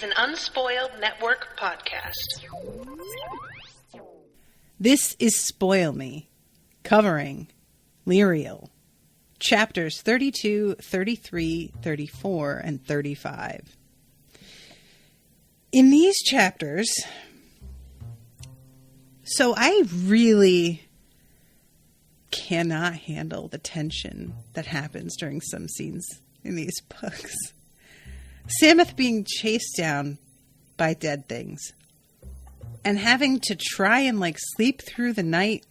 an Unspoiled Network podcast. This is Spoil Me, covering Lirael, chapters 32, 33, 34, and 35. In these chapters, so I really cannot handle the tension that happens during some scenes in these books. Sameth being chased down by dead things and having to try and sleep through the night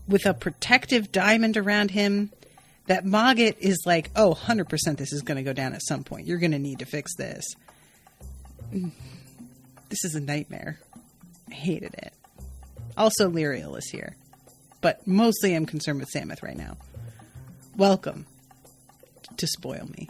with a protective diamond around him that Mogget is like, oh, 100% this is going to go down at some point. You're going to need to fix this. This is a nightmare. I hated it. Also, Lirael is here. But mostly I'm concerned with Sameth right now. Welcome to Spoil Me.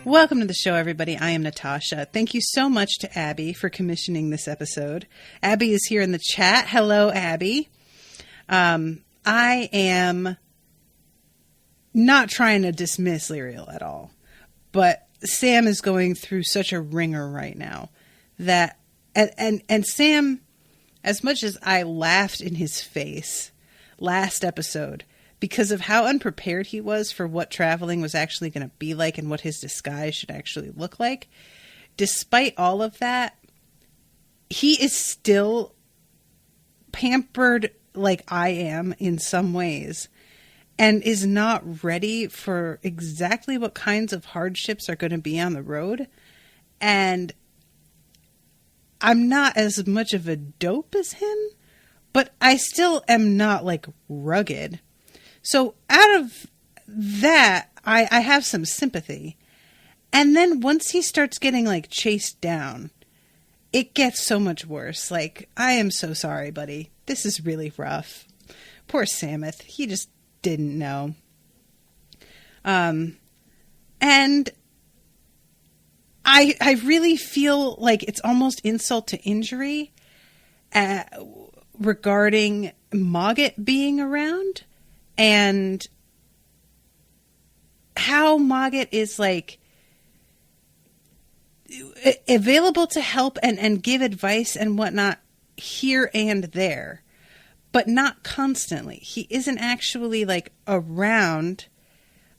Welcome to the show, everybody. I am Natasha. Thank you so much to Abbey for commissioning this episode. Abbey is here in the chat. Hello, Abbey. I am not trying to dismiss Lirael at all, but Sam is going through such a ringer right now that, and Sam, as much as I laughed in his face last episode, because of how unprepared he was for what traveling was actually going to be like and what his disguise should actually look like. Despite all of that, he is still pampered like I am in some ways and is not ready for exactly what kinds of hardships are going to be on the road. And I'm not as much of a dope as him, but I still am not rugged. So out of that, I have some sympathy. And then once he starts getting chased down, it gets so much worse. I am so sorry, buddy. This is really rough. Poor Sameth. He just didn't know. And I really feel like it's almost insult to injury regarding Mogget being around. And how Mogget is available to help and give advice and whatnot here and there, but not constantly. He isn't actually around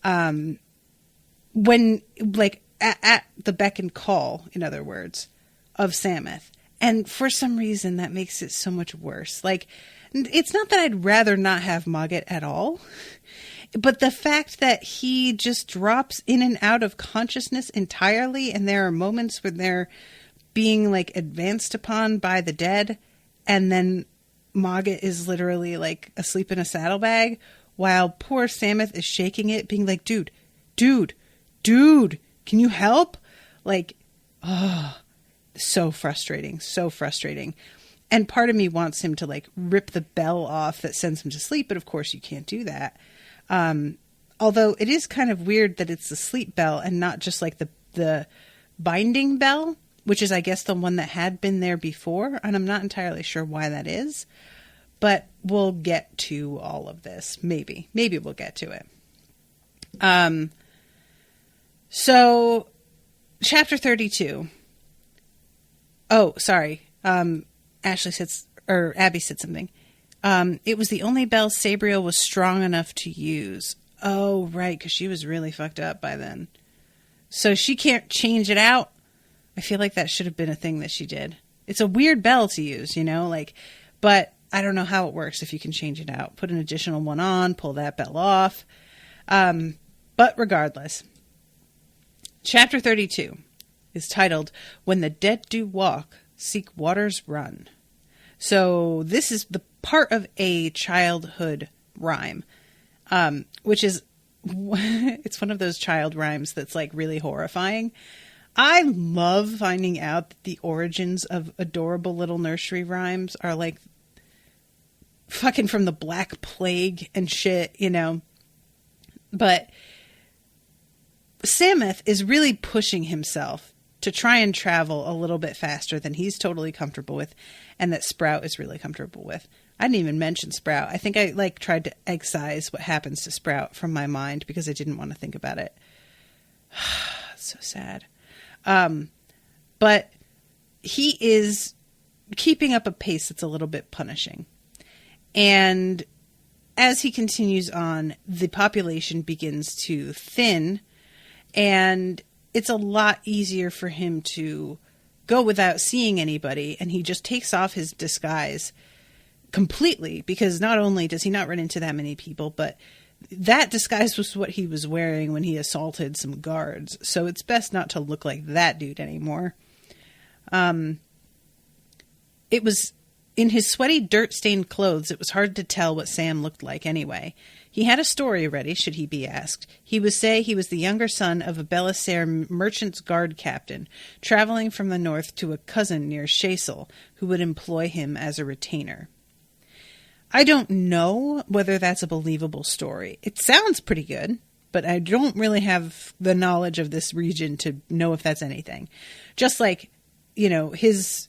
when at the beck and call, in other words, of Sameth. And for some reason that makes it so much worse. It's not that I'd rather not have Mogget at all, but the fact that he just drops in and out of consciousness entirely, and there are moments when they're being advanced upon by the dead, and then Mogget is literally asleep in a saddlebag, while poor Sameth is shaking it, being like, dude, can you help? So frustrating. And part of me wants him to rip the bell off that sends him to sleep, but of course you can't do that. Although it is kind of weird that it's the sleep bell and not just the binding bell, which is I guess the one that had been there before, and I'm not entirely sure why that is. But we'll get to all of this. Maybe we'll get to it. So chapter 32. Oh, sorry. Abbey said something. It was the only bell Sabriel was strong enough to use. Oh, right, because she was really fucked up by then. So she can't change it out. I feel like that should have been a thing that she did. It's a weird bell to use, but I don't know how it works if you can change it out. Put an additional one on, pull that bell off. But regardless, chapter 32 is titled, When the Dead Do Walk, Seek Waters Run. So this is the part of a childhood rhyme, which is, it's one of those child rhymes that's really horrifying. I love finding out that the origins of adorable little nursery rhymes are fucking from the Black Plague and shit, But Sameth is really pushing himself to try and travel a little bit faster than he's totally comfortable with, and that Sprout is really comfortable with. I didn't even mention Sprout. I think I tried to excise what happens to Sprout from my mind because I didn't want to think about it. So sad. But he is keeping up a pace that's a little bit punishing. And as he continues on, the population begins to thin, and it's a lot easier for him to go without seeing anybody, and he just takes off his disguise completely, because not only does he not run into that many people, but that disguise was what he was wearing when he assaulted some guards, so it's best not to look like that dude anymore. It was in his sweaty, dirt-stained clothes, it was hard to tell what Sam looked like anyway. He had a story ready, should he be asked. He would say he was the younger son of a Belissaire merchant's guard captain, traveling from the north to a cousin near Chasel, who would employ him as a retainer. I don't know whether that's a believable story. It sounds pretty good, but I don't really have the knowledge of this region to know if that's anything. Just like, his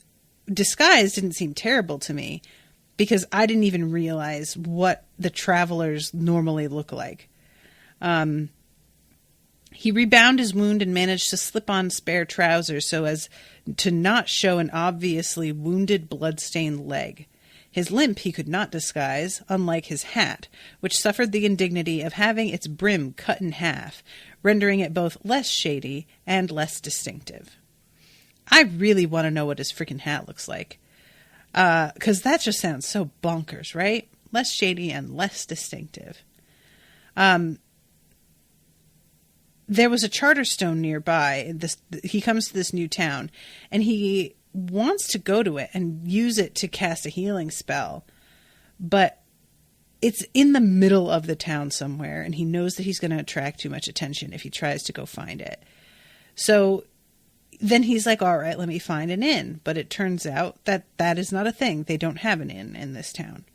disguise didn't seem terrible to me, because I didn't even realize what the travelers normally look like. He rebound his wound and managed to slip on spare trousers so as to not show an obviously wounded, blood-stained leg. His limp he could not disguise, unlike his hat, which suffered the indignity of having its brim cut in half, rendering it both less shady and less distinctive. I really want to know what his freaking hat looks like. Because that just sounds so bonkers, right? Less shady and less distinctive. There was a charter stone nearby. He comes to this new town, and he wants to go to it and use it to cast a healing spell. But it's in the middle of the town somewhere, and he knows that he's going to attract too much attention if he tries to go find it. So then he's like, all right, let me find an inn. But it turns out that that is not a thing. They don't have an inn in this town.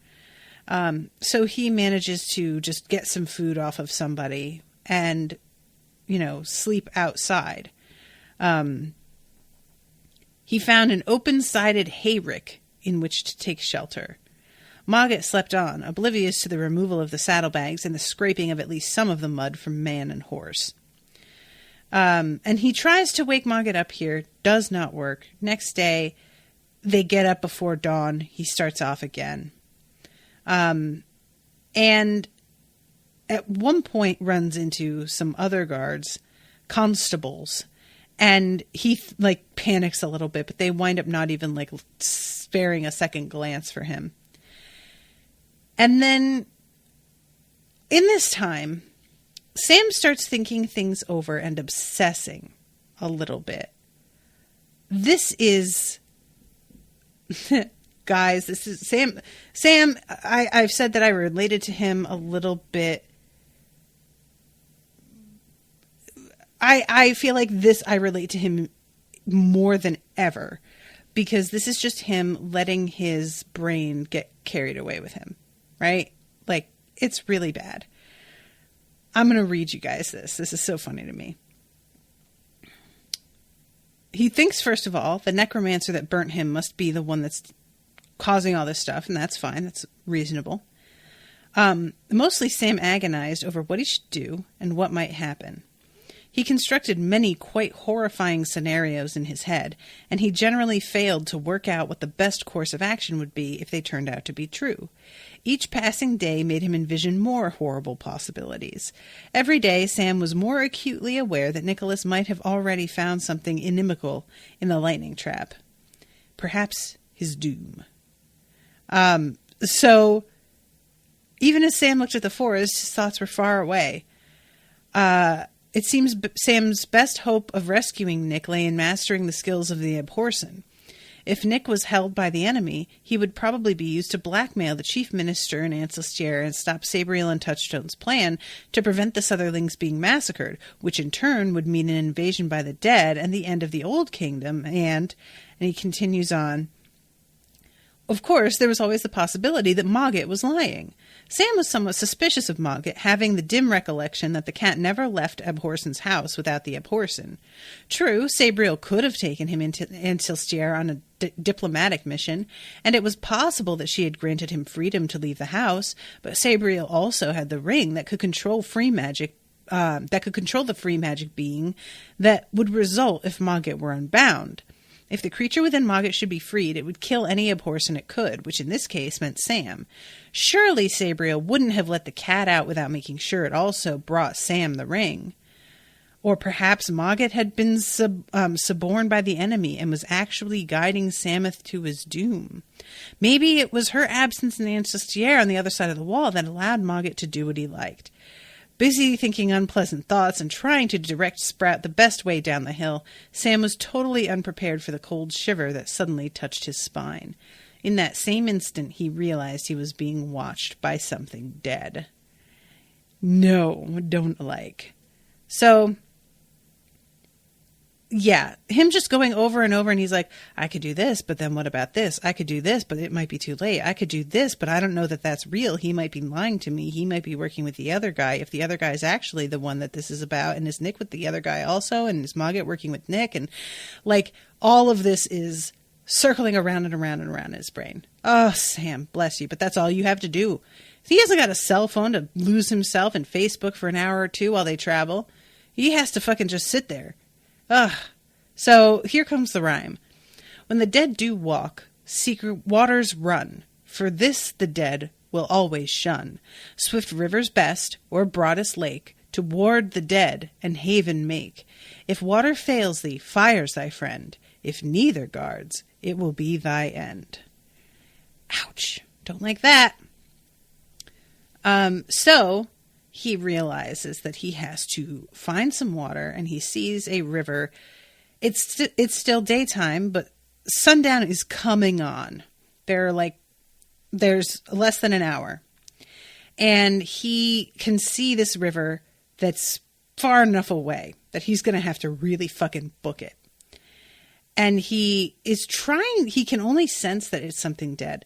So he manages to just get some food off of somebody and, sleep outside. He found an open-sided hayrick in which to take shelter. Mogget slept on, oblivious to the removal of the saddlebags and the scraping of at least some of the mud from man and horse. And he tries to wake Mogget up here, does not work. Next day, they get up before dawn. He starts off again. And at one point runs into some other guards, constables, and he panics a little bit, but they wind up not even sparing a second glance for him. And then in this time, Sam starts thinking things over and obsessing a little bit. This is, guys, this is Sam. Sam, I've said that I related to him a little bit. I feel like I relate to him more than ever, because this is just him letting his brain get carried away with him, right? It's really bad. I'm going to read you guys this. This is so funny to me. He thinks, first of all, the necromancer that burnt him must be the one that's causing all this stuff, and that's fine. That's reasonable. Mostly Sam agonized over what he should do and what might happen. He constructed many quite horrifying scenarios in his head, and he generally failed to work out what the best course of action would be if they turned out to be true. Each passing day made him envision more horrible possibilities. Every day, Sam was more acutely aware that Nicholas might have already found something inimical in the lightning trap. Perhaps his doom. So, even as Sam looked at the forest, his thoughts were far away. It seems Sam's best hope of rescuing Nick lay in mastering the skills of the Abhorsen. If Nick was held by the enemy, he would probably be used to blackmail the chief minister in Ancestiere and stop Sabriel and Touchstone's plan to prevent the Sutherlings being massacred, which in turn would mean an invasion by the dead and the end of the Old Kingdom, and he continues on, of course, there was always the possibility that Mogget was lying. Sam was somewhat suspicious of Mogget, having the dim recollection that the cat never left Abhorsen's house without the Abhorsen. True, Sabriel could have taken him into Antilstier on a diplomatic mission, and it was possible that she had granted him freedom to leave the house, but Sabriel also had the ring that could control free magic, the free magic being that would result if Mogget were unbound. If the creature within Mogget should be freed, it would kill any Abhorsen it could, which in this case meant Sam. Surely Sabriel wouldn't have let the cat out without making sure it also brought Sam the ring. Or perhaps Mogget had been suborned by the enemy and was actually guiding Sameth to his doom. Maybe it was her absence in the Antilstier on the other side of the wall that allowed Mogget to do what he liked. Busy thinking unpleasant thoughts and trying to direct Sprout the best way down the hill, Sam was totally unprepared for the cold shiver that suddenly touched his spine. In that same instant, he realized he was being watched by something dead. No, don't like. So, yeah, him just going over and over, and he's like, I could do this, but then what about this? I could do this, but it might be too late. I could do this, but I don't know that that's real. He might be lying to me. He might be working with the other guy. If the other guy is actually the one that this is about, and is Nick with the other guy also, and is Mogget working with Nick, and like all of this is circling around and around and around in his brain. Oh, Sam, bless you, but that's all you have to do. If he hasn't got a cell phone to lose himself in Facebook for an hour or two while they travel, he has to fucking just sit there. Ugh. So here comes the rhyme. When the dead do walk, secret waters run. For this the dead will always shun. Swift rivers best, or broadest lake, to ward the dead and haven make. If water fails thee, fire's thy friend. If neither guards, it will be thy end. Ouch. Don't like that. So he realizes that he has to find some water, and he sees a river. It's still daytime, but sundown is coming on. There's less than an hour. And he can see this river that's far enough away that he's going to have to really fucking book it. And he can only sense that it's something dead,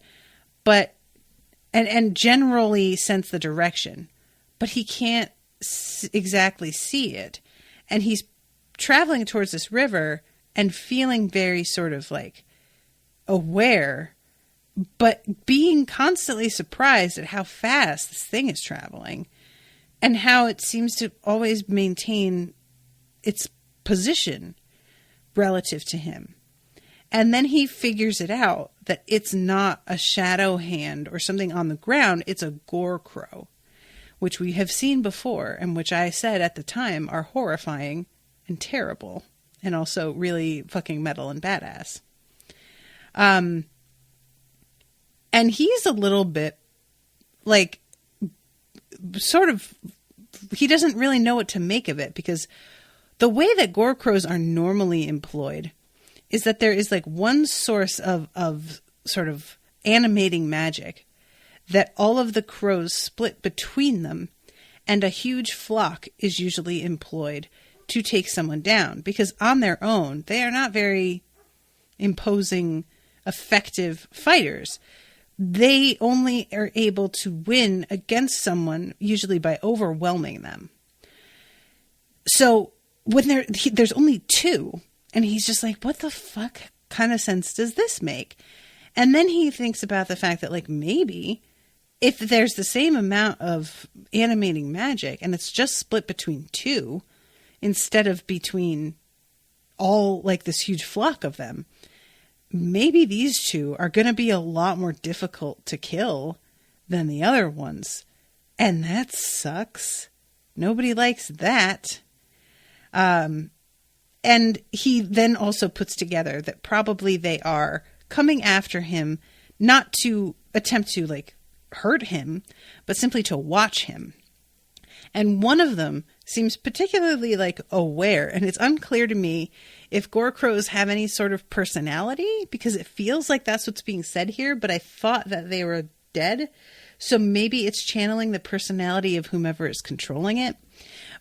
but, and generally sense the direction, but he can't exactly see it. And he's traveling towards this river and feeling very sort of like aware, but being constantly surprised at how fast this thing is traveling and how it seems to always maintain its position relative to him. And then he figures it out that it's not a shadow hand or something on the ground. It's a gore crow, which we have seen before and which I said at the time are horrifying and terrible and also really fucking metal and badass. And he's a little bit like sort of, he doesn't really know what to make of it, because the way that gore crows are normally employed is that there is like one source of sort of animating magic that all of the crows split between them, and a huge flock is usually employed to take someone down, because on their own, they are not very imposing, effective fighters. They only are able to win against someone, usually by overwhelming them. So when there's only two, and he's just like, what the fuck kind of sense does this make? And then he thinks about the fact that, like, maybe if there's the same amount of animating magic and it's just split between two instead of between all, like, this huge flock of them, maybe these two are going to be a lot more difficult to kill than the other ones. And that sucks. Nobody likes that. And he then also puts together that probably they are coming after him, not to attempt to, like, hurt him, but simply to watch him. And one of them seems particularly, like, aware, and it's unclear to me if gore crows have any sort of personality, because it feels like that's what's being said here, but I thought that they were dead, so maybe it's channeling the personality of whomever is controlling it.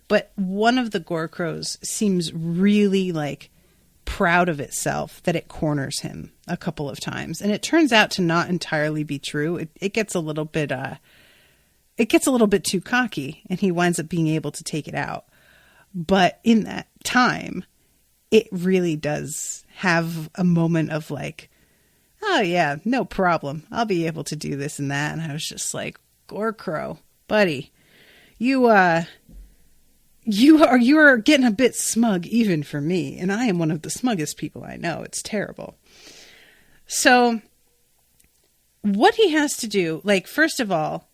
But one of the gore crows seems really, like, proud of itself that it corners him a couple of times. And it turns out to not entirely be true. It gets a little bit too cocky, and he winds up being able to take it out. But in that time, it really does have a moment of like, oh yeah, no problem. I'll be able to do this and that. And I was just like, Gore Crow, buddy, you are getting a bit smug even for me. And I am one of the smuggest people I know. It's terrible. So what he has to do, like, first of all,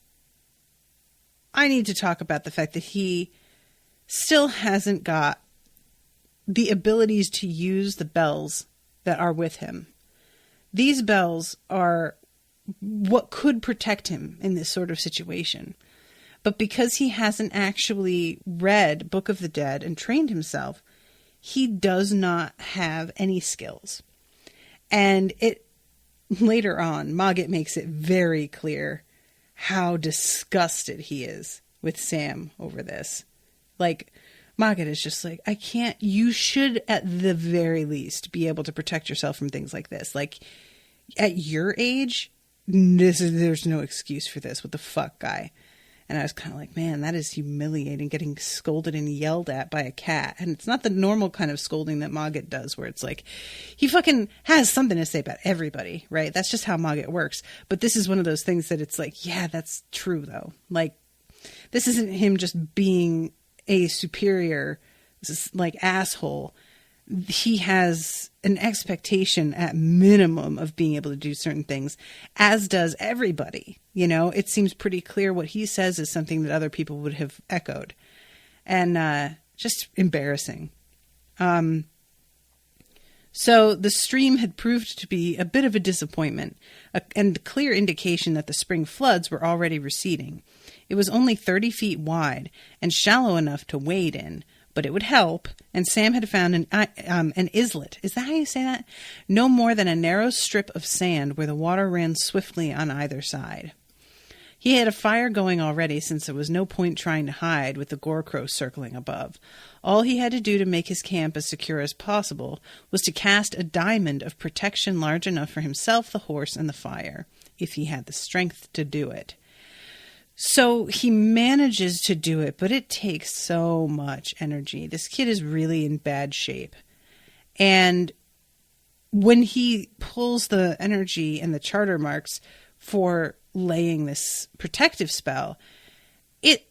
I need to talk about the fact that he still hasn't got the abilities to use the bells that are with him. These bells are what could protect him in this sort of situation. But because he hasn't actually read Book of the Dead and trained himself, he does not have any skills. And later on, Mogget makes it very clear how disgusted he is with Sam over this. Like, Mogget is just like, you should at the very least be able to protect yourself from things like this. Like, at your age, there's no excuse for this. What the fuck, guy? And I was kind of like, man, that is humiliating, getting scolded and yelled at by a cat. And it's not the normal kind of scolding that Mogget does, where it's like, he fucking has something to say about everybody, right? That's just how Mogget works. But this is one of those things that it's like, yeah, that's true, though. Like, this isn't him just being a superior, like, asshole. He has an expectation at minimum of being able to do certain things, as does everybody. You know, it seems pretty clear what he says is something that other people would have echoed, and just embarrassing. So the stream had proved to be a bit of a disappointment, and a clear indication that the spring floods were already receding. It was only 30 feet wide and shallow enough to wade in, but it would help, and Sam had found an islet. Is that how you say that? No more than a narrow strip of sand where the water ran swiftly on either side. He had a fire going already, since there was no point trying to hide with the gore crow circling above. All he had to do to make his camp as secure as possible was to cast a diamond of protection large enough for himself, the horse, and the fire, if he had the strength to do it. So he manages to do it, but it takes so much energy. This kid is really in bad shape. And when he pulls the energy and the charter marks for laying this protective spell, it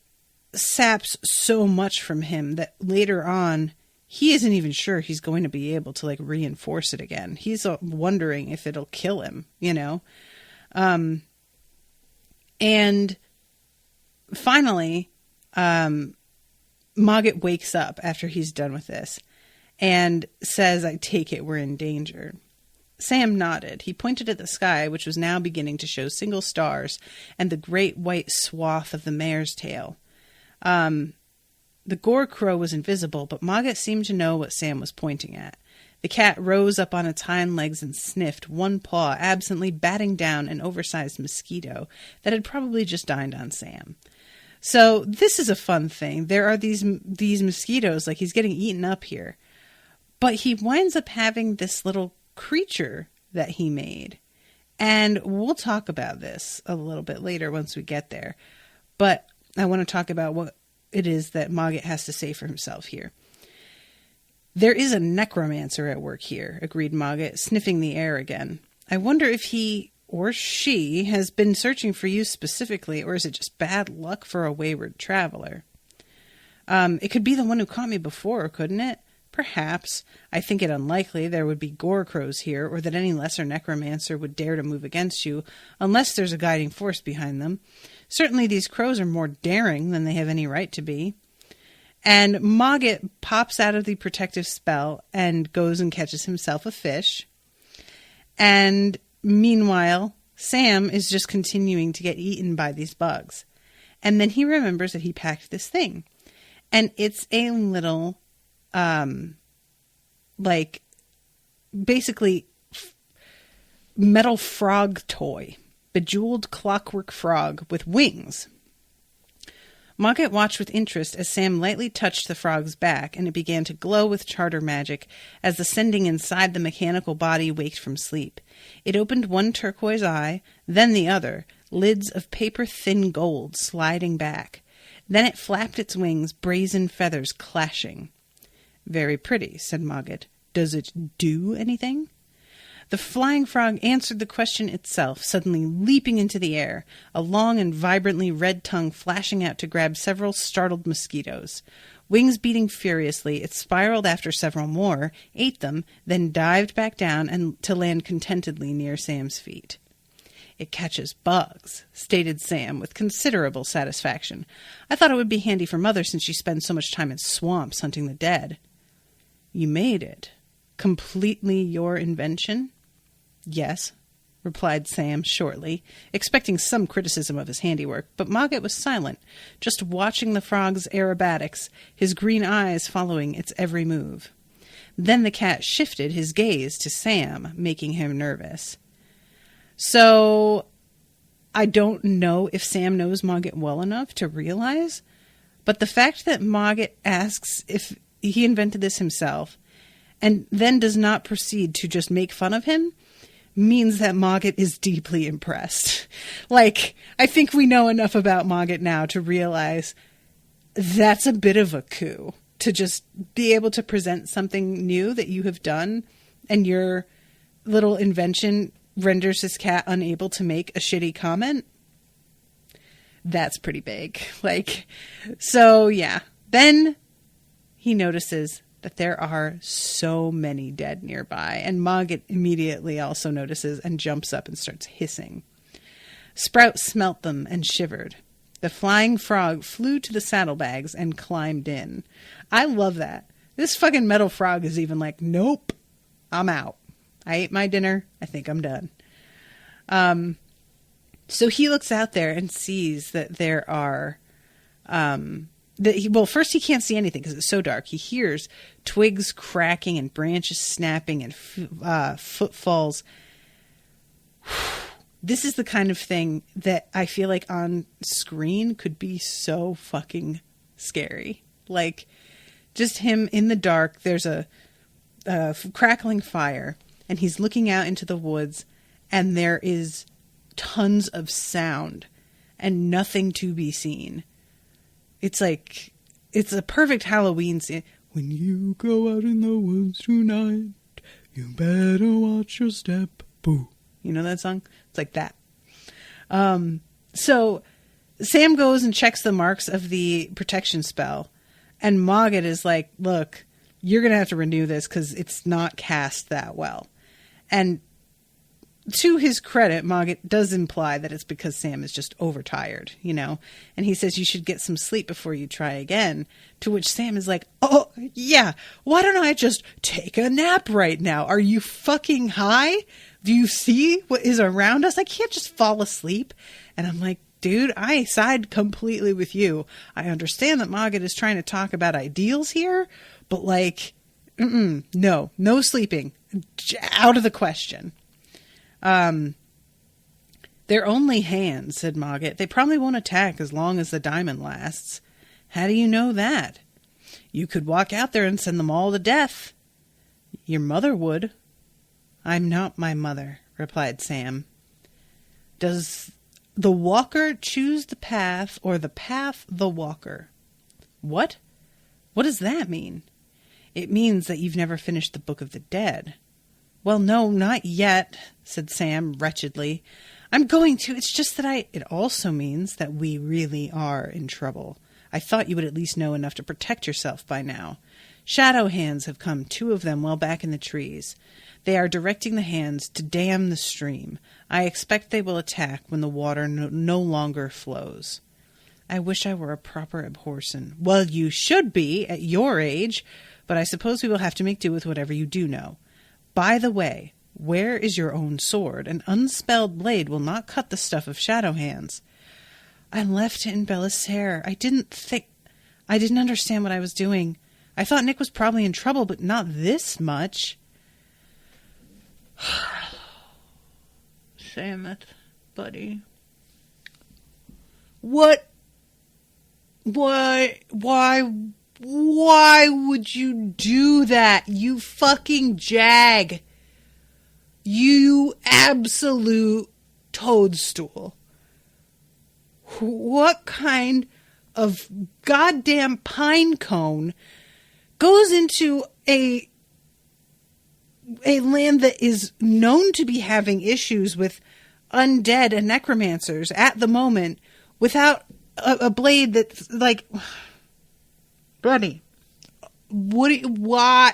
saps so much from him that later on, he isn't even sure he's going to be able to, like, reinforce it again. He's wondering if it'll kill him, you know? And finally, Mogget wakes up after he's done with this and says, I take it we're in danger. Sam nodded. He pointed at the sky, which was now beginning to show single stars and the great white swath of the mare's tail. The gore crow was invisible, but Mogget seemed to know what Sam was pointing at. The cat rose up on its hind legs and sniffed, one paw absently batting down an oversized mosquito that had probably just dined on Sam. So this is a fun thing. There are these mosquitoes, like, he's getting eaten up here. But he winds up having this little creature that he made. And we'll talk about this a little bit later once we get there. But I want to talk about what it is that Mogget has to say for himself here. There is a necromancer at work here, agreed Mogget, sniffing the air again. I wonder if he or she has been searching for you specifically, or is it just bad luck for a wayward traveler? It could be the one who caught me before, couldn't it? Perhaps. I think it unlikely there would be gore crows here, or that any lesser necromancer would dare to move against you, unless there's a guiding force behind them. Certainly these crows are more daring than they have any right to be. And Mogget pops out of the protective spell and goes and catches himself a fish. And meanwhile, Sam is just continuing to get eaten by these bugs. And then he remembers that he packed this thing. And it's a little, basically metal frog toy. Bejeweled clockwork frog with wings. Mogget watched with interest as Sam lightly touched the frog's back, and it began to glow with charter magic as the sending inside the mechanical body waked from sleep. It opened one turquoise eye, then the other, lids of paper-thin gold sliding back. Then it flapped its wings, brazen feathers clashing. "Very pretty," said Mogget. "Does it do anything?" The flying frog answered the question itself, suddenly leaping into the air, a long and vibrantly red tongue flashing out to grab several startled mosquitoes. Wings beating furiously, it spiraled after several more, ate them, then dived back down and to land contentedly near Sam's feet. "It catches bugs," stated Sam with considerable satisfaction. "I thought it would be handy for Mother since she spends so much time in swamps hunting the dead." "You made it? Completely your invention?" "Yes," replied Sam shortly, expecting some criticism of his handiwork, but Mogget was silent, just watching the frog's aerobatics, his green eyes following its every move. Then the cat shifted his gaze to Sam, making him nervous. So, I don't know if Sam knows Mogget well enough to realize, but the fact that Mogget asks if he invented this himself, and then does not proceed to just make fun of him, means that Mogget is deeply impressed. Like, I think we know enough about Mogget now to realize that's a bit of a coup, to just be able to present something new that you have done, and your little invention renders his cat unable to make a shitty comment. That's pretty big. So yeah. Then he notices that there are so many dead nearby, and Mogget immediately also notices and jumps up and starts hissing. Sprout smelt them and shivered. The flying frog flew to the saddlebags and climbed in. I love that. This fucking metal frog is even like, nope, I'm out. I ate my dinner. I think I'm done. So he looks out there and sees that there are... first he can't see anything because it's so dark. He hears twigs cracking and branches snapping and footfalls. This is the kind of thing that I feel like on screen could be so fucking scary. Like, just him in the dark. There's a crackling fire, and he's looking out into the woods, and there is tons of sound and nothing to be seen. It's like, it's a perfect Halloween scene. When you go out in the woods tonight, you better watch your step. Boo. You know that song? It's like that. So Sam goes and checks the marks of the protection spell. And Mogget is like, look, you're going to have to renew this because it's not cast that well. And to his credit, Mogget does imply that it's because Sam is just overtired, you know? And he says you should get some sleep before you try again. To which Sam is like, oh, yeah, why don't I just take a nap right now? Are you fucking high? Do you see what is around us? I can't just fall asleep. And I'm like, dude, I side completely with you. I understand that Mogget is trying to talk about ideals here, but like, no sleeping. Out of the question. They're only hands, said Mogget. They probably won't attack as long as the diamond lasts. How do you know that? You could walk out there and send them all to death. Your mother would. I'm not my mother, replied Sam. Does the walker choose the path or the path the walker? What? What does that mean? It means that you've never finished the Book of the Dead. Well, no, not yet, said Sam wretchedly. I'm going to. It's just that It also means that we really are in trouble. I thought you would at least know enough to protect yourself by now. Shadow hands have come, 2 of them well back in the trees. They are directing the hands to dam the stream. I expect they will attack when the water no longer flows. I wish I were a proper Abhorsen. Well, you should be at your age, but I suppose we will have to make do with whatever you do know. By the way, where is your own sword? An unspelled blade will not cut the stuff of shadow hands. I left it in Bella's hair. I didn't understand what I was doing. I thought Nick was probably in trouble, but not this much. Sameth, buddy. What Why would you do that? You fucking jag. You absolute toadstool. What kind of goddamn pine cone goes into a land that is known to be having issues with undead and necromancers at the moment without a blade that's like, buddy, why?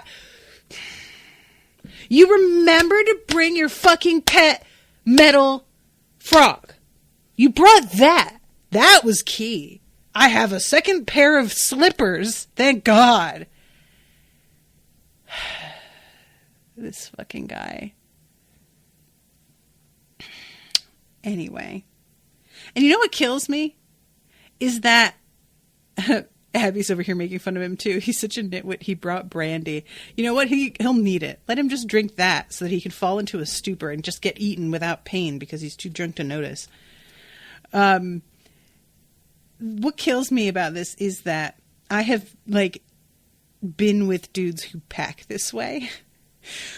You remember to bring your fucking pet metal frog. You brought that. That was key. I have a second pair of slippers. Thank God. This fucking guy. Anyway. And you know what kills me? Is that Abby's over here making fun of him too. He's such a nitwit. He brought brandy. You know what? He'll need it. Let him just drink that so that he can fall into a stupor and just get eaten without pain because he's too drunk to notice. What kills me about this is that I have been with dudes who pack this way,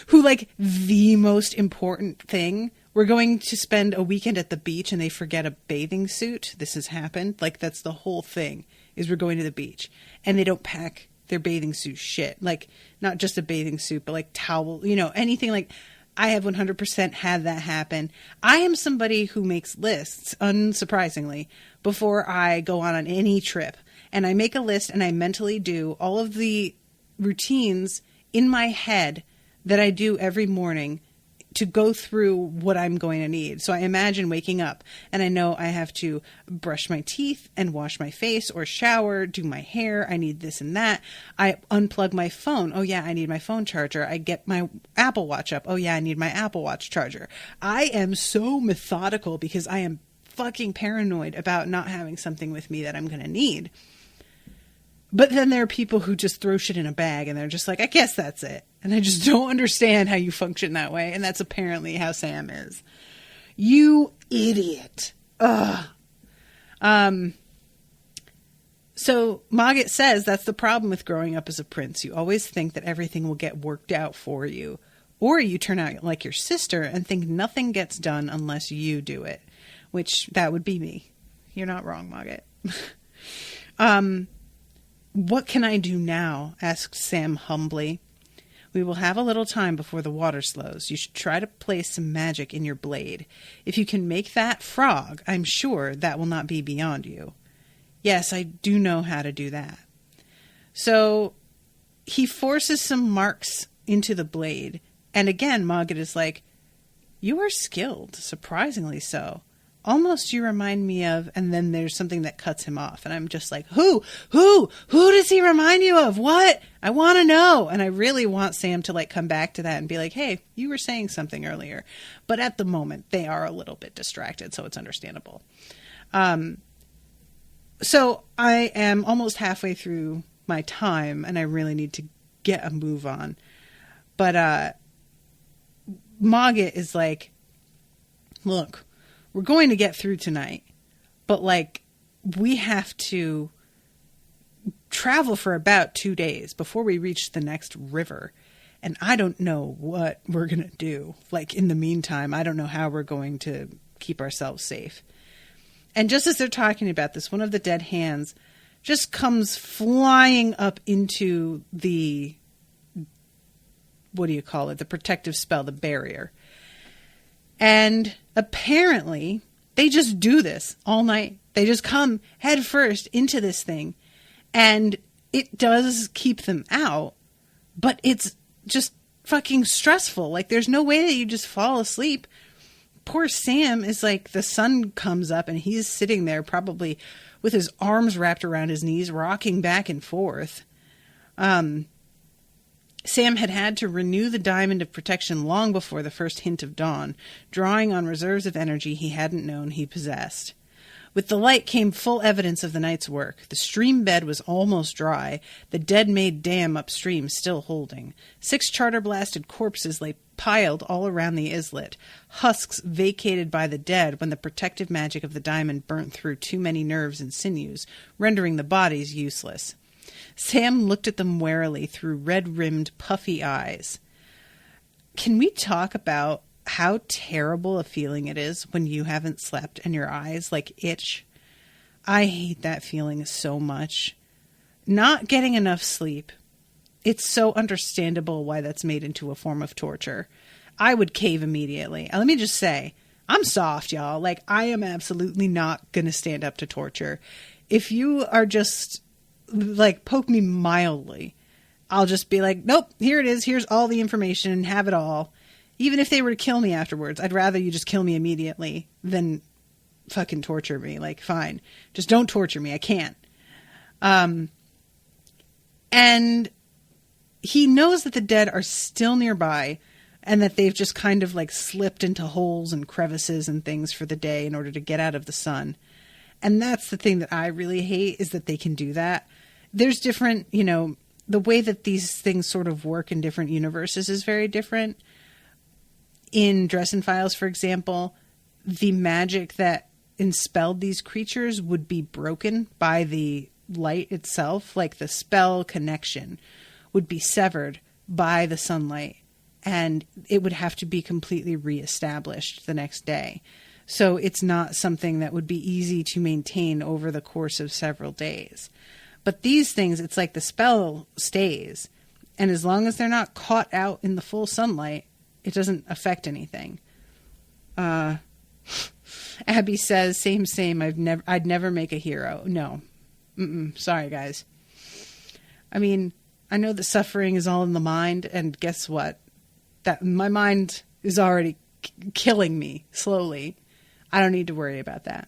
who the most important thing. We're going to spend a weekend at the beach and they forget a bathing suit. This has happened. That's the whole thing, is we're going to the beach and they don't pack their bathing suit shit. Not just a bathing suit, but towel, anything. I have 100% had that happen. I am somebody who makes lists, unsurprisingly, before I go on any trip. And I make a list and I mentally do all of the routines in my head that I do every morning to go through what I'm going to need. So I imagine waking up and I know I have to brush my teeth and wash my face or shower, do my hair. I need this and that. I unplug my phone. Oh yeah, I need my phone charger. I get my Apple Watch up. Oh yeah, I need my Apple Watch charger. I am so methodical because I am fucking paranoid about not having something with me that I'm going to need. But then there are people who just throw shit in a bag and they're just like, I guess that's it. And I just don't understand how you function that way. And that's apparently how Sam is. You idiot. Ugh. So Mogget says that's the problem with growing up as a prince. You always think that everything will get worked out for you. Or you turn out like your sister and think nothing gets done unless you do it. Which, that would be me. You're not wrong, Mogget. What can I do now? Asked Sam humbly. We will have a little time before the water slows. You should try to place some magic in your blade. If you can make that frog, I'm sure that will not be beyond you. Yes, I do know how to do that. So he forces some marks into the blade. And again, Mogget is like, you are skilled, surprisingly so. Almost you remind me of, and then there's something that cuts him off. And I'm just like, who does he remind you of? What? I want to know. And I really want Sam to come back to that and be like, hey, you were saying something earlier. But at the moment, they are a little bit distracted, so it's understandable. So I am almost halfway through my time, and I really need to get a move on. But Mogget is like, look, we're going to get through tonight, but we have to travel for about 2 days before we reach the next river. And I don't know what we're going to do. In the meantime, I don't know how we're going to keep ourselves safe. And just as they're talking about this, one of the dead hands just comes flying up into the, what do you call it? The protective spell, the barrier. And apparently, they just do this all night. They just come head first into this thing. And it does keep them out, but it's just fucking stressful. There's no way that you just fall asleep. Poor Sam is the sun comes up and he's sitting there probably with his arms wrapped around his knees, rocking back and forth. Sam had to renew the diamond of protection long before the first hint of dawn, drawing on reserves of energy he hadn't known he possessed. With the light came full evidence of the night's work. The stream bed was almost dry, the dead-made dam upstream still holding. 6 charter-blasted corpses lay piled all around the islet, husks vacated by the dead when the protective magic of the diamond burnt through too many nerves and sinews, rendering the bodies useless. Sam looked at them warily through red-rimmed, puffy eyes. Can we talk about how terrible a feeling it is when you haven't slept and your eyes itch? I hate that feeling so much. Not getting enough sleep. It's so understandable why that's made into a form of torture. I would cave immediately. Let me just say, I'm soft, y'all. I am absolutely not going to stand up to torture. If you are just, poke me mildly, I'll just be like, nope, here it is. Here's all the information. Have it all. Even if they were to kill me afterwards, I'd rather you just kill me immediately than fucking torture me. Fine. Just don't torture me. I can't. And he knows that the dead are still nearby and that they've just kind of slipped into holes and crevices and things for the day in order to get out of the sun. And that's the thing that I really hate, is that they can do that. There's different, the way that these things sort of work in different universes is very different. In Dresden Files, for example, the magic that enspelled these creatures would be broken by the light itself. The spell connection would be severed by the sunlight, and it would have to be completely reestablished the next day. So it's not something that would be easy to maintain over the course of several days. But these things, it's the spell stays, and as long as they're not caught out in the full sunlight, it doesn't affect anything. Abbey says, same. I'd never make a hero. No. Sorry, guys. I mean, I know that suffering is all in the mind, and guess what? That my mind is already killing me slowly. I don't need to worry about that.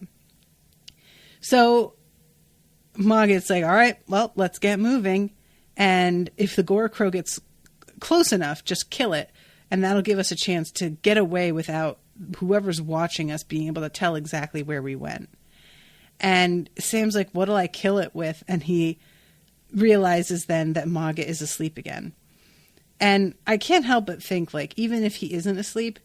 So Mogget's all right, well, let's get moving. And if the Gore Crow gets close enough, just kill it. And that'll give us a chance to get away without whoever's watching us being able to tell exactly where we went. And Sam's like, what'll I kill it with? And he realizes then that Mogget is asleep again. And I can't help but think, even if he isn't asleep,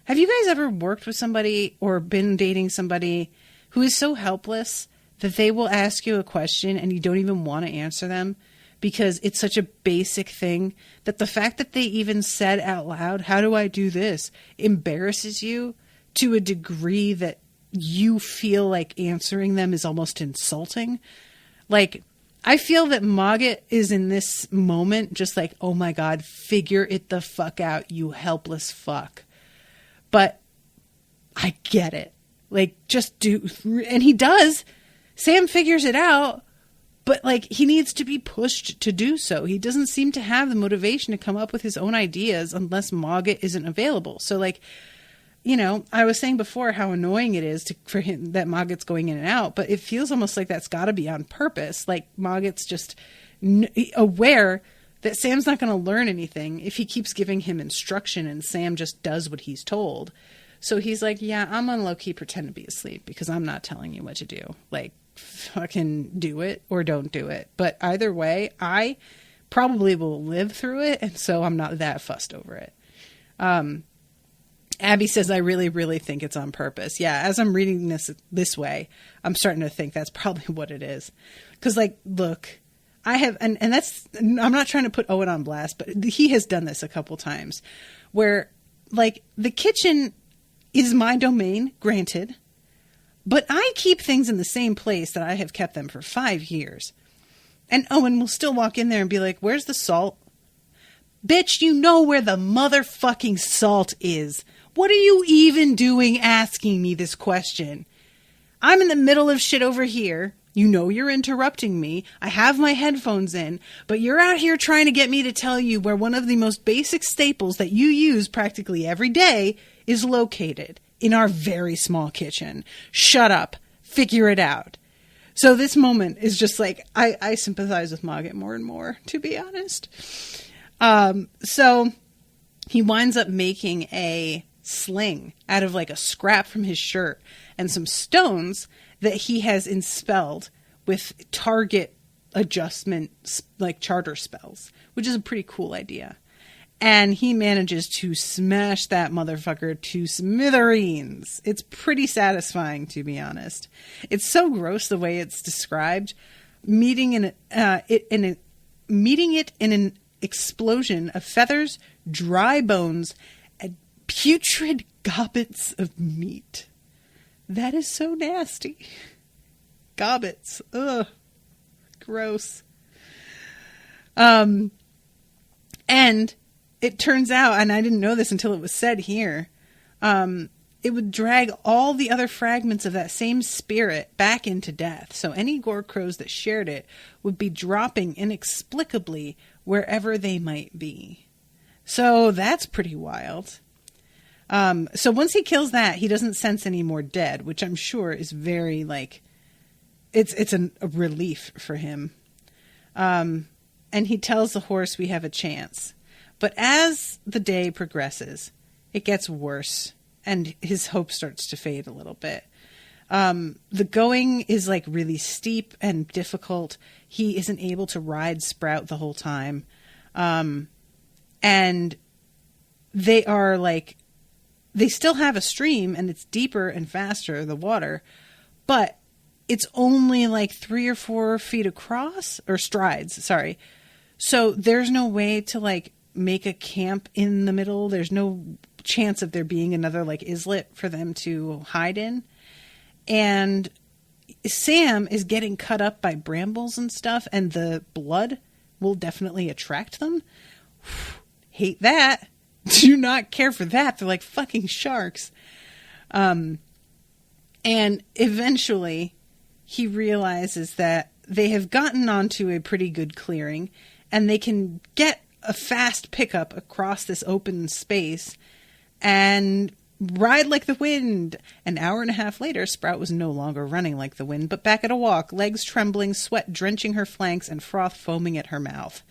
have you guys ever worked with somebody or been dating somebody who is so helpless that they will ask you a question and you don't even want to answer them? Because it's such a basic thing that the fact that they even said out loud, how do I do this, embarrasses you to a degree that you feel like answering them is almost insulting. I feel that Mogget is in this moment just oh my God, figure it the fuck out, you helpless fuck. But I get it. Just do. And he does. Sam figures it out. But, he needs to be pushed to do so. He doesn't seem to have the motivation to come up with his own ideas unless Mogget isn't available. So, I was saying before how annoying it is for him that Mogget's going in and out, but it feels almost like that's got to be on purpose. Mogget's just aware that Sam's not going to learn anything if he keeps giving him instruction and Sam just does what he's told. So he's yeah, I'm on low-key pretend to be asleep because I'm not telling you what to do. Fucking do it or don't do it. But either way, I probably will live through it, and so I'm not that fussed over it. Abbey says, I really, really think it's on purpose. Yeah, as I'm reading this way, I'm starting to think that's probably what it is. Because, look, I have, and that's, I'm not trying to put Owen on blast, but he has done this a couple times where, the kitchen is my domain, granted, but I keep things in the same place that I have kept them for 5 years. And Owen will still walk in there and be like, where's the salt? Bitch, you know where the motherfucking salt is. What are you even doing asking me this question? I'm in the middle of shit over here. You know you're interrupting me. I have my headphones in, but you're out here trying to get me to tell you where one of the most basic staples that you use practically every day is located. In our very small kitchen. Shut up. Figure it out. So this moment is just I sympathize with Mogget more and more, to be honest. So he winds up making a sling out of a scrap from his shirt and some stones that he has enspelled with target adjustment, like charter spells, which is a pretty cool idea. And he manages to smash that motherfucker to smithereens. It's pretty satisfying, to be honest. It's so gross the way it's described. Meeting it in an explosion of feathers, dry bones, and putrid gobbets of meat. That is so nasty. Gobbets. Ugh. Gross. And it turns out, and I didn't know this until it was said here, it would drag all the other fragments of that same spirit back into death. So any gore crows that shared it would be dropping inexplicably wherever they might be. So that's pretty wild. So once he kills that, he doesn't sense any more dead, which I'm sure is very, like, it's a relief for him. And he tells the horse we have a chance. But as the day progresses, it gets worse, and his hope starts to fade a little bit. The going is, like, really steep and difficult. He isn't able to ride Sprout the whole time. And they are, like, they still have a stream, and it's deeper and faster, the water, but it's only like 3 or 4 feet across, or strides, sorry. So there's no way to, like, make a camp in the middle. There's no chance of there being another, like, islet for them to hide in. And Sam is getting cut up by brambles and stuff, and the blood will definitely attract them. Hate that. Do not care for that. They're like fucking sharks. And eventually he realizes that they have gotten onto a pretty good clearing, and they can get a fast pickup across this open space and ride like the wind. An hour and a half later, Sprout was no longer running like the wind, but back at a walk, legs trembling, sweat drenching her flanks, and froth foaming at her mouth.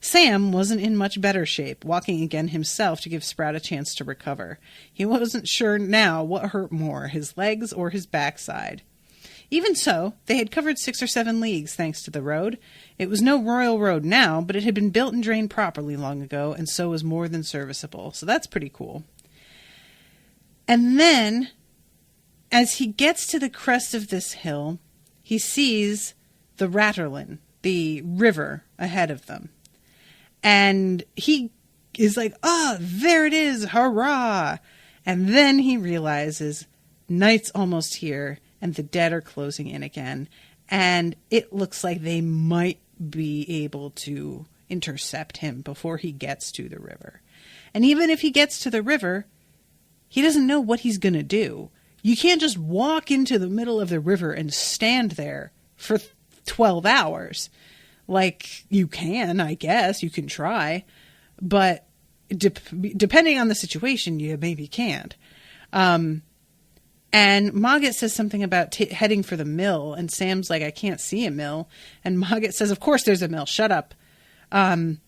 Sam wasn't in much better shape, walking again himself to give Sprout a chance to recover. He wasn't sure now what hurt more, his legs or his backside. Even so, they had covered 6 or 7 leagues thanks to the road. It was no royal road now, but it had been built and drained properly long ago, and so was more than serviceable. So that's pretty cool. And then, as he gets to the crest of this hill, he sees the Ratterlin, the river, ahead of them. And he is like, "Oh, there it is, hurrah!" And then he realizes night's almost here, and the dead are closing in again. And it looks like they might be able to intercept him before he gets to the river. And even if he gets to the river, he doesn't know what he's going to do. You can't just walk into the middle of the river and stand there for 12 hours. Like, you can, I guess. You can try. But depending on the situation, you maybe can't. And Mogget says something about heading for the mill. And Sam's like, "I can't see a mill." And Mogget says, "Of course there's a mill. Shut up." And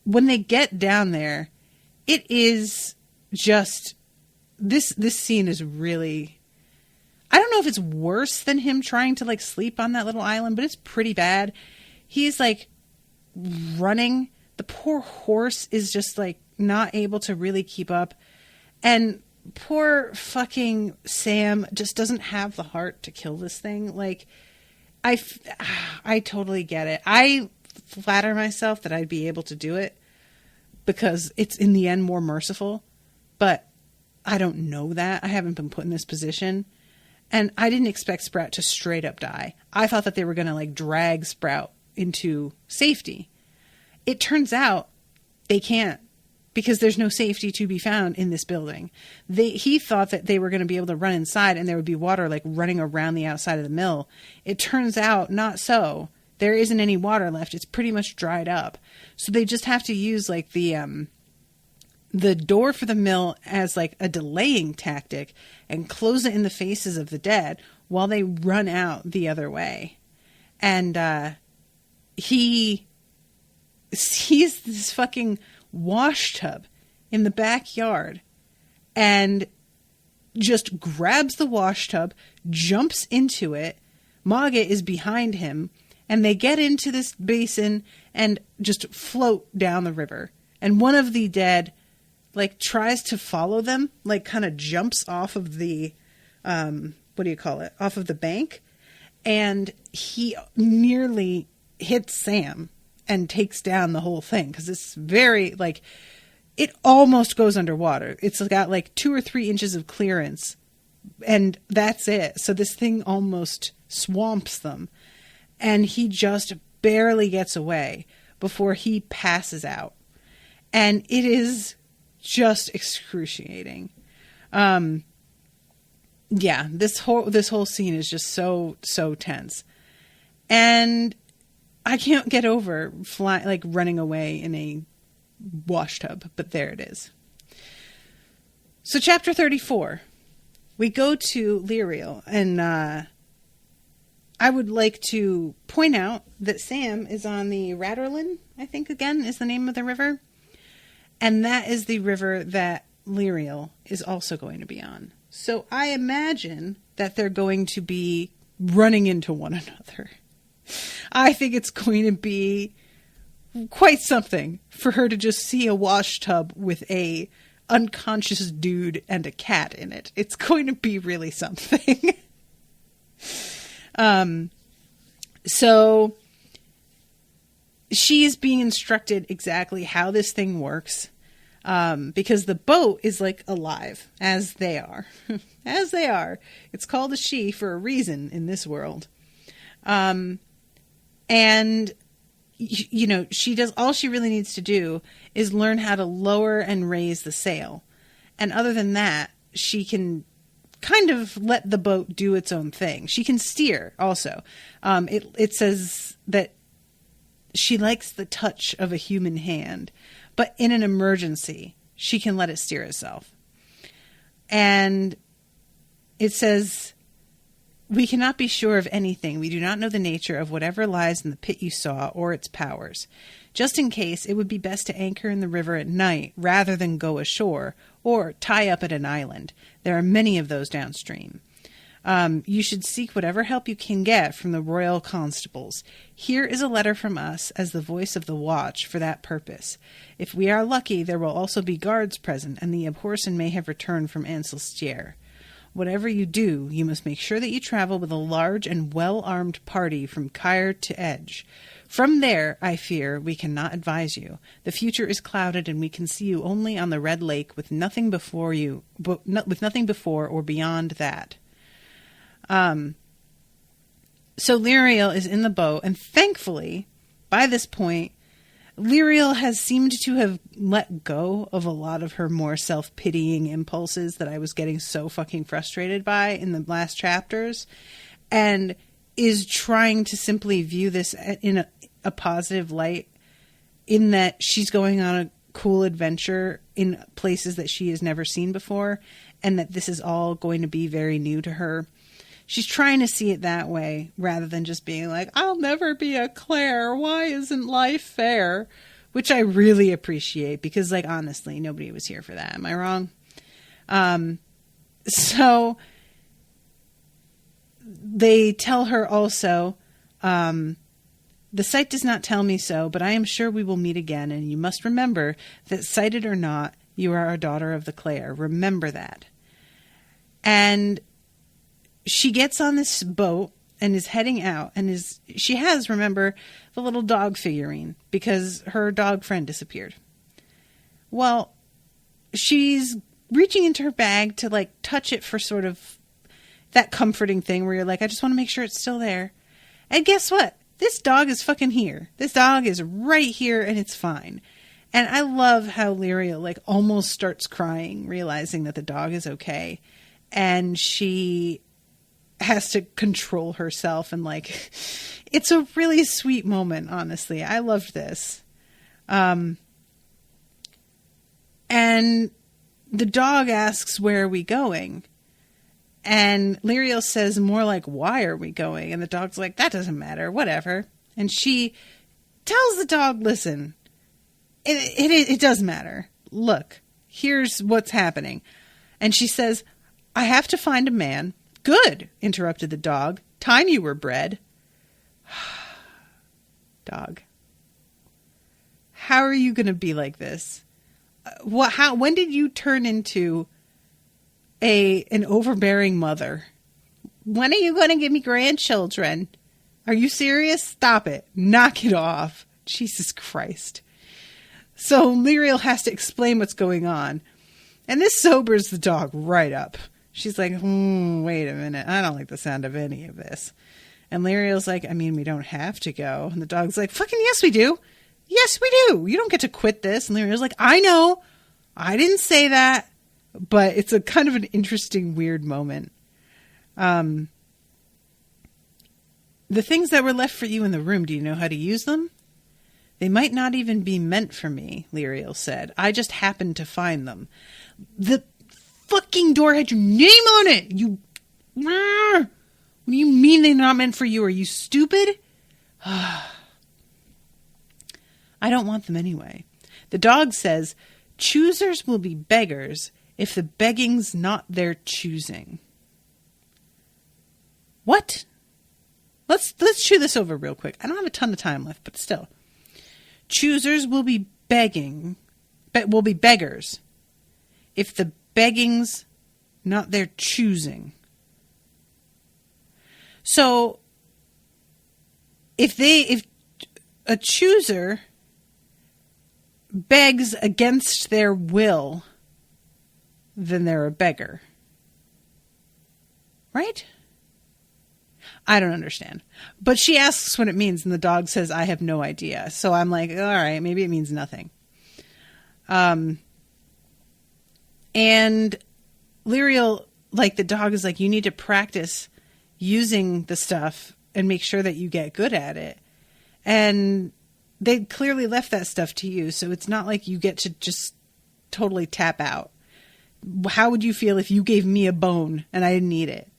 when they get down there, it is just... This scene is really... I don't know if it's worse than him trying to, like, sleep on that little island, but it's pretty bad. He's, like, running. The poor horse is just, like, not able to really keep up. And poor fucking Sam just doesn't have the heart to kill this thing. Like, I totally get it. I flatter myself that I'd be able to do it because it's, in the end, more merciful. But I don't know that. I haven't been put in this position. And I didn't expect Sprout to straight up die. I thought that they were going to, like, drag Sprout into safety. It turns out they can't, because there's no safety to be found in this building. He thought that they were going to be able to run inside and there would be water, like, running around the outside of the mill. It turns out not so. There isn't any water left. It's pretty much dried up. So they just have to use, like, the door for the mill as, like, a delaying tactic and close it in the faces of the dead while they run out the other way. And he sees this fucking wash tub in the backyard, and just grabs the wash tub, jumps into it. Maga is behind him, and they get into this basin and just float down the river. And one of the dead, like, tries to follow them, like, kind of jumps off of the, off of the bank. And he nearly hits Sam and takes down the whole thing. Because it's very, like, it almost goes underwater. It's got, like, 2 or 3 inches of clearance. And that's it. So this thing almost swamps them. And he just barely gets away before he passes out. And it is just excruciating. Yeah, this whole scene is just so tense. And I can't get over running away in a wash tub, but there it is. So chapter 34, we go to Lirael, and I would like to point out that Sam is on the Radorlin, I think again is the name of the river. And that is the river that Lirael is also going to be on. So I imagine that they're going to be running into one another. I think it's going to be quite something for her to just see a wash tub with a unconscious dude and a cat in it. It's going to be really something. So she is being instructed exactly how this thing works. Because the boat is like alive, as they are. As they are. It's called a she for a reason in this world. And, you know, she does, all she really needs to do is learn how to lower and raise the sail. And other than that, she can kind of let the boat do its own thing. She can steer also. It says that she likes the touch of a human hand, but in an emergency, she can let it steer itself. And it says, we cannot be sure of anything. We do not know the nature of whatever lies in the pit you saw or its powers. Just in case, it would be best to anchor in the river at night rather than go ashore or tie up at an island. There are many of those downstream. You should seek whatever help you can get from the royal constables. Here is a letter from us as the voice of the watch for that purpose. If we are lucky, there will also be guards present, and the Abhorsen may have returned from Ancelstier. Whatever you do, you must make sure that you travel with a large and well-armed party from Cair to Edge. From there, I fear, we cannot advise you. The future is clouded, and we can see you only on the Red Lake with nothing before or beyond that. So Lirael is in the boat, and thankfully, by this point, Lirael has seemed to have let go of a lot of her more self-pitying impulses that I was getting so fucking frustrated by in the last chapters, and is trying to simply view this in a positive light, in that she's going on a cool adventure in places that she has never seen before, and that this is all going to be very new to her. She's trying to see it that way rather than just being like, I'll never be a Claire. Why isn't life fair? Which I really appreciate because, like, honestly, nobody was here for that. Am I wrong? So they tell her also, the sight does not tell me so, but I am sure we will meet again. And you must remember that, sighted or not, you are a daughter of the Claire. Remember that. And she gets on this boat and is heading out, and she has, remember, the little dog figurine because her dog friend disappeared. Well, she's reaching into her bag to, like, touch it for sort of that comforting thing where you're like, I just want to make sure it's still there. And guess what? This dog is fucking here. This dog is right here, and it's fine. And I love how Lirael, like, almost starts crying, realizing that the dog is okay. And she has to control herself, and, like, it's a really sweet moment, honestly. I loved this. And the dog asks, where are we going? And Lirael says more like, why are we going? And the dog's like, that doesn't matter, whatever. And she tells the dog, listen, it does matter. Look, here's what's happening. And she says, I have to find a man. Good, interrupted the dog. Time you were bred. Dog. How are you going to be like this? When did you turn into an overbearing mother? When are you going to give me grandchildren? Are you serious? Stop it. Knock it off. Jesus Christ. So Lirael has to explain what's going on. And this sobers the dog right up. She's like, wait a minute. I don't like the sound of any of this. And Lirael's like, I mean, we don't have to go. And the dog's like, fucking yes, we do. Yes, we do. You don't get to quit this. And Lirael's like, I know. I didn't say that. But it's a kind of an interesting, weird moment. The things that were left for you in the room, do you know how to use them? They might not even be meant for me, Lirael said. I just happened to find them. The fucking door had your name on it. You... What do you mean they're not meant for you? Are you stupid? I don't want them anyway. The dog says, choosers will be beggars if the begging's not their choosing. What? Let's chew this over real quick. I don't have a ton of time left, but still. Choosers will be beggars if the begging's not their choosing. So if a chooser begs against their will, then they're a beggar. Right? I don't understand. But she asks what it means, and the dog says, I have no idea. So I'm like, all right, maybe it means nothing. And Lirael, like, the dog is like, you need to practice using the stuff and make sure that you get good at it. And they clearly left that stuff to you, so it's not like you get to just totally tap out. How would you feel if you gave me a bone and I didn't eat it?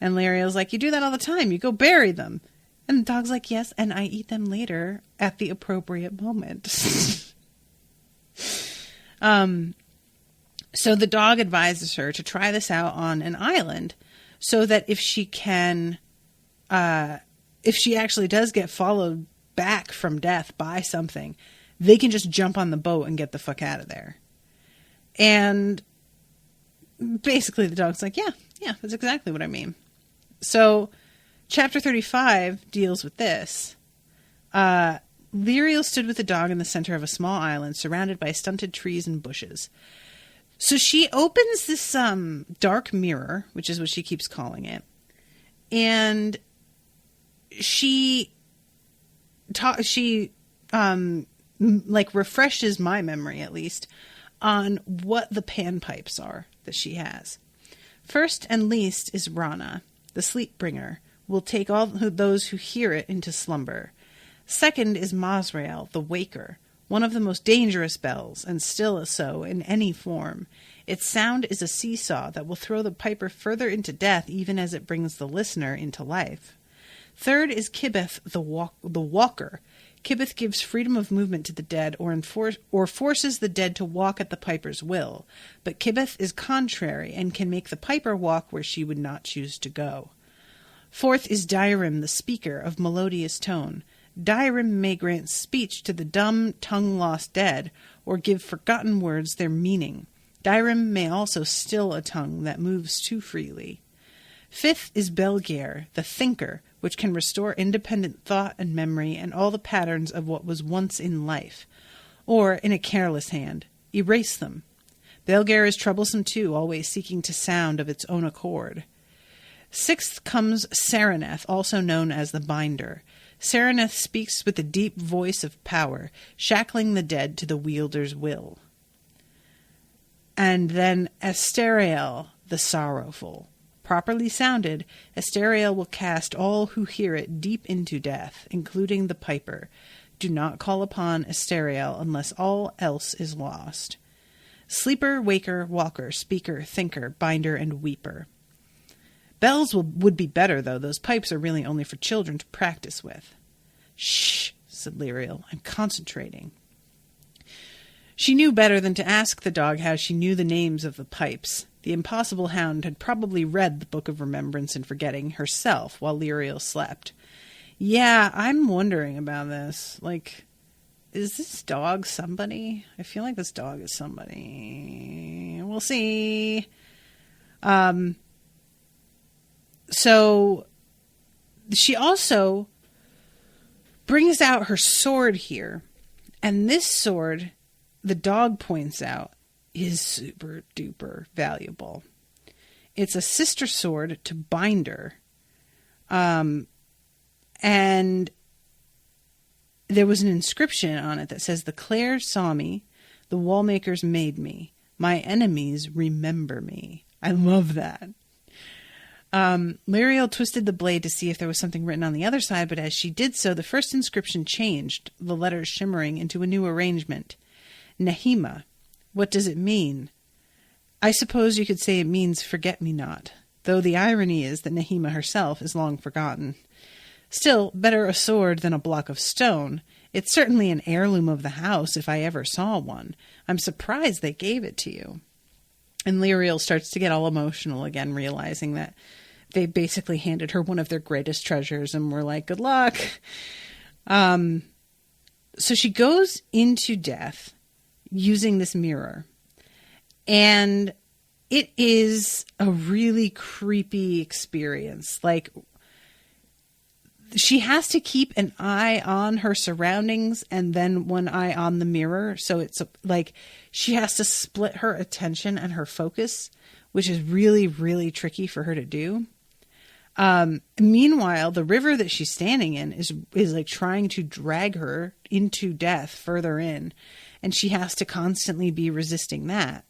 And Lirael's like, you do that all the time. You go bury them. And the dog's like, yes, and I eat them later at the appropriate moment. So the dog advises her to try this out on an island so that if she actually does get followed back from death by something, they can just jump on the boat and get the fuck out of there. And basically the dog's like, yeah, that's exactly what I mean. So chapter 35 deals with this. Lirael stood with the dog in the center of a small island surrounded by stunted trees and bushes. So she opens this dark mirror, which is what she keeps calling it, and she refreshes my memory, at least, on what the panpipes are that she has. First and least is Rana, the sleep bringer, will take all those who hear it into slumber. Second is Masrael, the waker, one of the most dangerous bells, and still so in any form. Its sound is a seesaw that will throw the piper further into death even as it brings the listener into life. Third is Kibeth, the walker. Kibeth gives freedom of movement to the dead or forces the dead to walk at the piper's will, but Kibeth is contrary and can make the piper walk where she would not choose to go. Fourth is Dairim, the speaker of melodious tone. Dairim may grant speech to the dumb, tongue-lost dead, or give forgotten words their meaning. Dairim may also still a tongue that moves too freely. Fifth is Belgair, the thinker, which can restore independent thought and memory and all the patterns of what was once in life. Or, in a careless hand, erase them. Belgair is troublesome too, always seeking to sound of its own accord. Sixth comes Sereneth, also known as the Binder. Sereneth speaks with the deep voice of power, shackling the dead to the wielder's will. And then Asteriel, the Sorrowful. Properly sounded, Asteriel will cast all who hear it deep into death, including the piper. Do not call upon Asteriel unless all else is lost. Sleeper, waker, walker, speaker, thinker, binder, and weeper. Bells would be better, though. Those pipes are really only for children to practice with. Shh, said Lirael. I'm concentrating. She knew better than to ask the dog how she knew the names of the pipes. The impossible hound had probably read the Book of Remembrance and Forgetting herself while Lirael slept. Yeah, I'm wondering about this. Like, is this dog somebody? I feel like this dog is somebody. We'll see. So she also brings out her sword here. And this sword, the dog points out, is super duper valuable. It's a sister sword to Binder. And there was an inscription on it that says, "The Clare saw me, the wallmakers made me, my enemies remember me." I love that. Lirael twisted the blade to see if there was something written on the other side, but as she did so, the first inscription changed, the letters shimmering into a new arrangement. Nehema. What does it mean? I suppose you could say it means forget-me-not, though the irony is that Nehema herself is long forgotten. Still, better a sword than a block of stone. It's certainly an heirloom of the house if I ever saw one. I'm surprised they gave it to you. And Lirael starts to get all emotional again, realizing that they basically handed her one of their greatest treasures and were like, good luck. So she goes into death using this mirror. And it is a really creepy experience. Like, she has to keep an eye on her surroundings and then one eye on the mirror. So it's like she has to split her attention and her focus, which is really, really tricky for her to do. Meanwhile, the river that she's standing in is like trying to drag her into death further in, and she has to constantly be resisting that.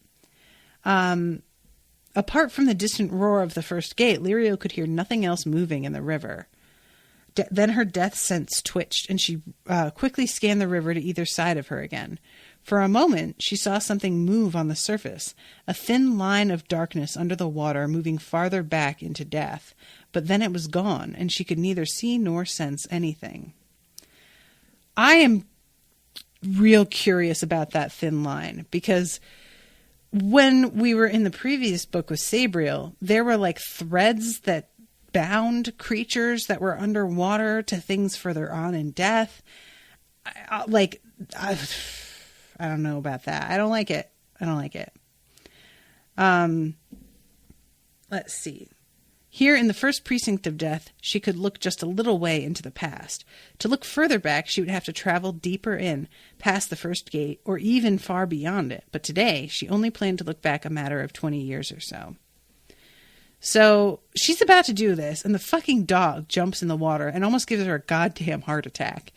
Apart from the distant roar of the first gate, Lirael could hear nothing else moving in the river. Then her death sense twitched, and she quickly scanned the river to either side of her again. For a moment, she saw something move on the surface, a thin line of darkness under the water moving farther back into death. But then it was gone, and she could neither see nor sense anything. I am real curious about that thin line, because when we were in the previous book with Sabriel, there were like threads that bound creatures that were underwater to things further on in death. I don't know about that. I don't like it. Let's see. Here in the first precinct of death, she could look just a little way into the past. To look further back, she would have to travel deeper in, past the first gate, or even far beyond it. But today, she only planned to look back a matter of 20 years or so. So she's about to do this, and the fucking dog jumps in the water and almost gives her a goddamn heart attack.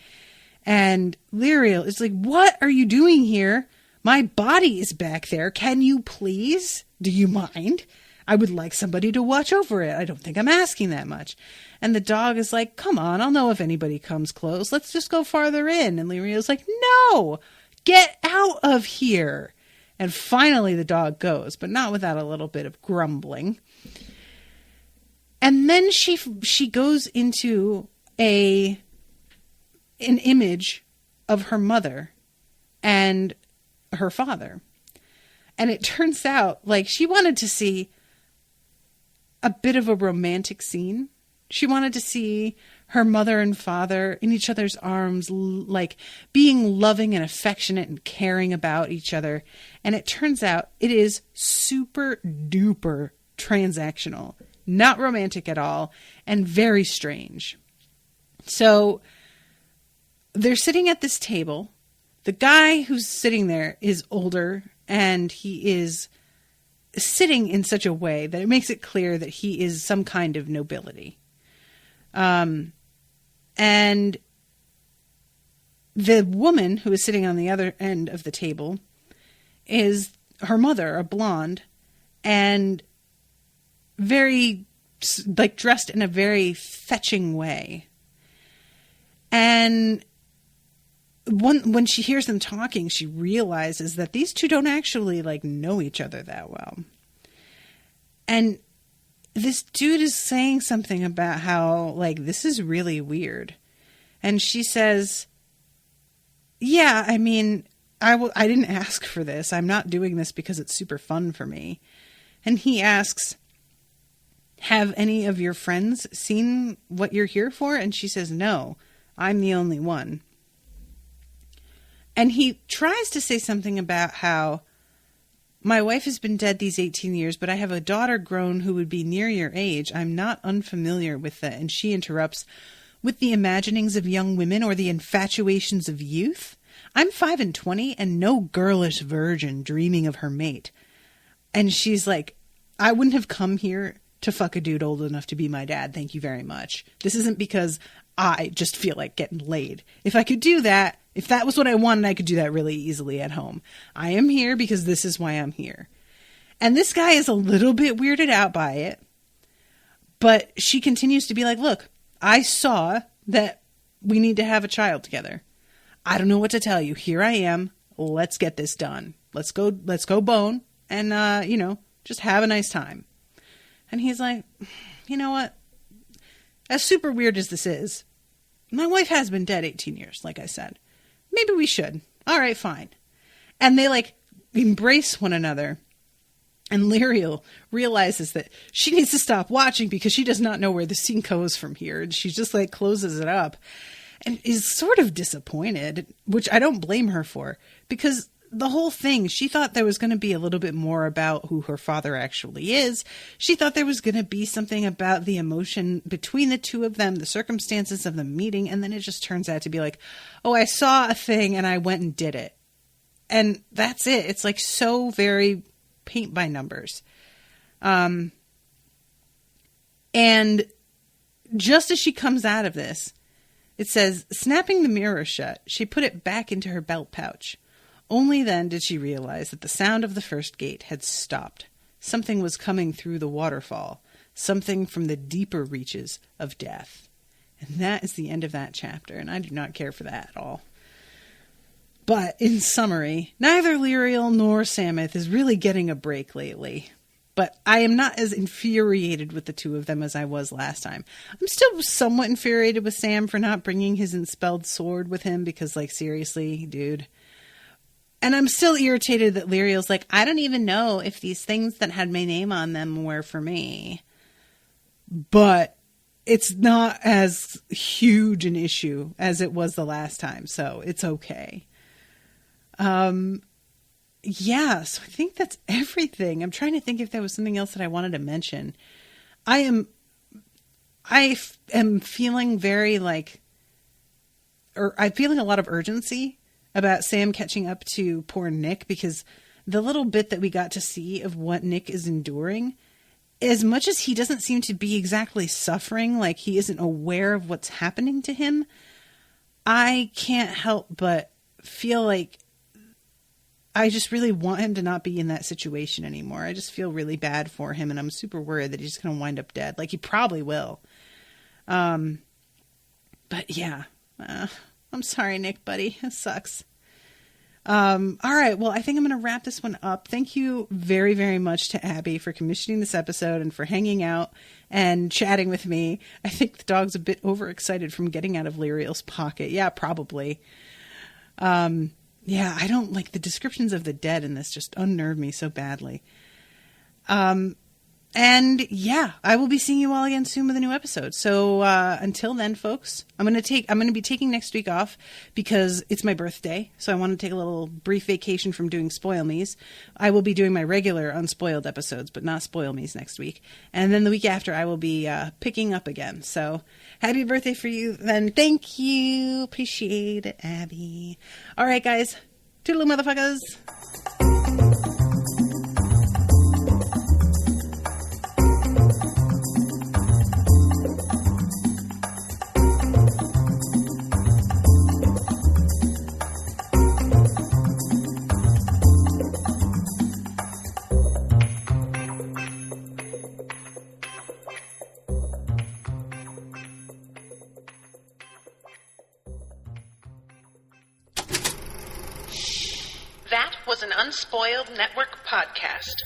And Lirael is like, what are you doing here? My body is back there. Can you please? Do you mind? I would like somebody to watch over it. I don't think I'm asking that much. And the dog is like, come on, I'll know if anybody comes close. Let's just go farther in. And Lirael's like, no, get out of here. And finally the dog goes, but not without a little bit of grumbling. And then she goes into an image of her mother and her father. And it turns out, like, she wanted to see a bit of a romantic scene. She wanted to see her mother and father in each other's arms, like being loving and affectionate and caring about each other. And it turns out it is super duper transactional, not romantic at all, and very strange. So they're sitting at this table. The guy who's sitting there is older, and he is sitting in such a way that it makes it clear that he is some kind of nobility. And the woman who is sitting on the other end of the table is her mother, a blonde, and very, like, dressed in a very fetching way. And when she hears them talking, she realizes that these two don't actually, like, know each other that well. And this dude is saying something about how, like, this is really weird. And she says, yeah, I mean, I didn't ask for this. I'm not doing this because it's super fun for me. And he asks, have any of your friends seen what you're here for? And she says, no, I'm the only one. And he tries to say something about how my wife has been dead these 18 years, but I have a daughter grown who would be near your age. I'm not unfamiliar with that. And she interrupts, with the imaginings of young women or the infatuations of youth? I'm 5 and 20 and no girlish virgin dreaming of her mate. And she's like, I wouldn't have come here to fuck a dude old enough to be my dad. Thank you very much. This isn't because I just feel like getting laid. If I could do that, if that was what I wanted, I could do that really easily at home. I am here because this is why I'm here. And this guy is a little bit weirded out by it. But she continues to be like, look, I saw that we need to have a child together. I don't know what to tell you. Here I am. Let's get this done. Let's go bone and, just have a nice time. And he's like, you know what? As super weird as this is, my wife has been dead 18 years, like I said. Maybe we should. All right, fine. And they embrace one another. And Lirael realizes that she needs to stop watching because she does not know where the scene goes from here. And she just closes it up and is sort of disappointed, which I don't blame her for, because the whole thing, she thought there was going to be a little bit more about who her father actually is. She thought there was going to be something about the emotion between the two of them, the circumstances of the meeting. And then it just turns out to be like, oh, I saw a thing and I went and did it. And that's it. It's so very paint by numbers. And just as she comes out of this, it says, snapping the mirror shut, she put it back into her belt pouch. Only then did she realize that the sound of the first gate had stopped. Something was coming through the waterfall, something from the deeper reaches of death. And that is the end of that chapter, and I do not care for that at all. But in summary, neither Lirael nor Sameth is really getting a break lately. But I am not as infuriated with the two of them as I was last time. I'm still somewhat infuriated with Sam for not bringing his unspelled sword with him because, seriously, dude. And I'm still irritated that Lirael's like, I don't even know if these things that had my name on them were for me. But it's not as huge an issue as it was the last time, so it's okay. Yeah, so I think that's everything. I'm trying to think if there was something else that I wanted to mention. I am feeling I'm feeling a lot of urgency about Sam catching up to poor Nick, because the little bit that we got to see of what Nick is enduring, as much as he doesn't seem to be exactly suffering, like he isn't aware of what's happening to him, I can't help but feel like I just really want him to not be in that situation anymore. I just feel really bad for him, and I'm super worried that he's going to wind up dead. He probably will. But yeah, I'm sorry, Nick, buddy. It sucks. All right. Well, I think I'm going to wrap this one up. Thank you very, very much to Abbey for commissioning this episode and for hanging out and chatting with me. I think the dog's a bit overexcited from getting out of Lirael's pocket. Yeah, probably. Yeah, I don't like the descriptions of the dead in this, just unnerve me so badly. And yeah, I will be seeing you all again soon with a new episode. So until then, folks, I'm going to be taking next week off because it's my birthday. So I want to take a little brief vacation from doing Spoil Me's. I will be doing my regular Unspoiled episodes, but not Spoil Me's next week. And then the week after, I will be picking up again. So happy birthday for you. Then thank you. Appreciate it, Abby. All right, guys. Toodaloo, motherfuckers. That was an Unspoiled Network podcast.